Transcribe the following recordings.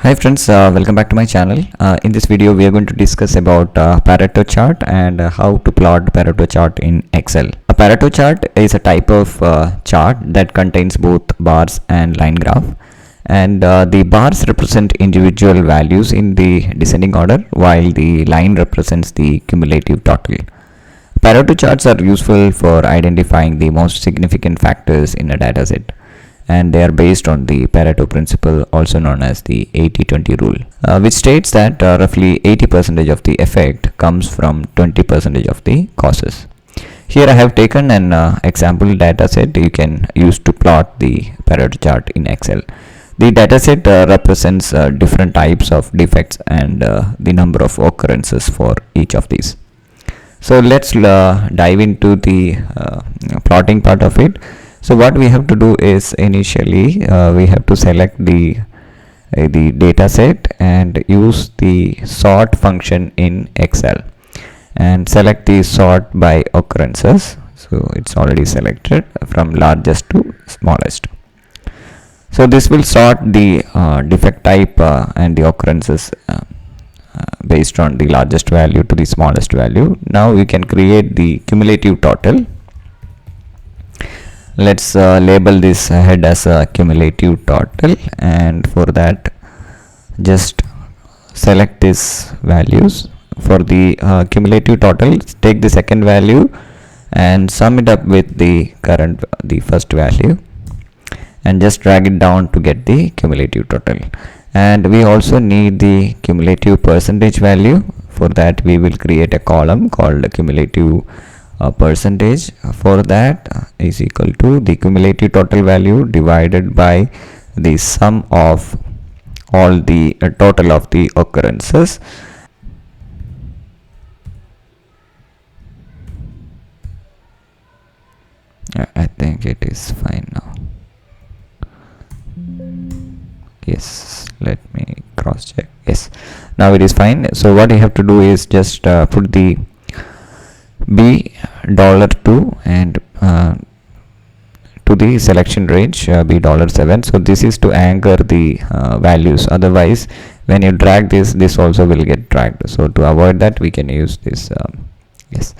Hi friends, welcome back to my channel. In this video we are going to discuss about Pareto chart and how to plot Pareto chart in Excel. A Pareto chart is a type of chart that contains both bars and line graph, and the bars represent individual values in the descending order while the line represents the cumulative total. Pareto charts are useful for identifying the most significant factors in a dataset, and they are based on the Pareto principle, also known as the 80-20 rule, which states that roughly 80% of the effect comes from 20% of the causes. Here I have taken an example dataset you can use to plot the Pareto chart in Excel. The dataset represents different types of defects and the number of occurrences for each of these. So let's dive into the plotting part of it. So what we have to do is initially we have to select the data set and use the sort function in Excel and select the sort by occurrences. So it's already selected from largest to smallest. So this will sort the defect type and the occurrences based on the largest value to the smallest value. Now we can create the cumulative total. Let's label this head as a cumulative total, and for that just select these values. For the cumulative total, take the second value and sum it up with the first value and just drag it down to get the cumulative total. And we also need the cumulative percentage value. For that we will create a column called cumulative percentage. For that is equal to the cumulative total value divided by the sum of all the total of the occurrences. I think it is fine now. Yes, let me cross check. Yes, now it is fine. So what you have to do is just put the $2 and to the selection range $7. So this is to anchor the values, otherwise when you drag this also will get dragged. So to avoid that we can use this. Yes,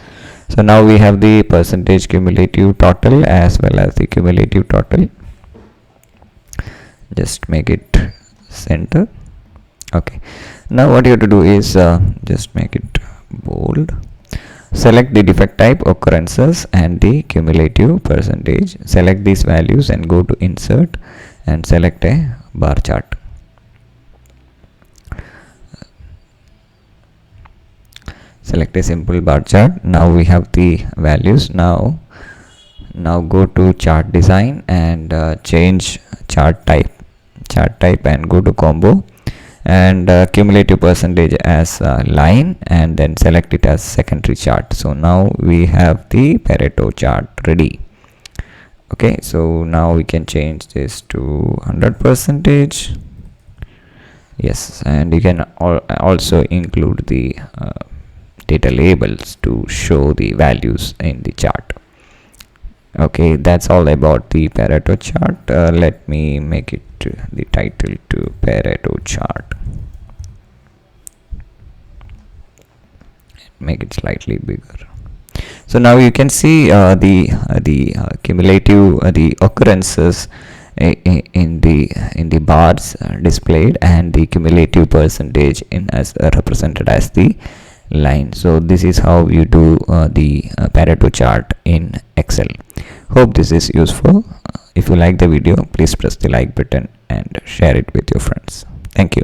so now we have the percentage cumulative total as well as the cumulative total. Just make it center. Okay, now what you have to do is just make it bold. Select the defect type, occurrences, and the cumulative percentage. Select these values and go to insert and select a bar chart. Select a simple bar chart. Now we have the values. Now go to chart design and change chart type and go to combo and cumulative percentage as line, and then select it as secondary chart. So now we have the Pareto chart ready. Okay, so now we can change this to 100%. Yes, and you can also include the data labels to show the values in the chart. Okay, that's all about the Pareto chart. Let me make it the title to Pareto chart. Make it slightly bigger. So now you can see the cumulative the occurrences in the bars displayed, and the cumulative percentage in as represented as the line. So this is how you do the Pareto chart in Excel. Hope this is useful. If you like the video, please press the like button and share it with your friends. Thank you.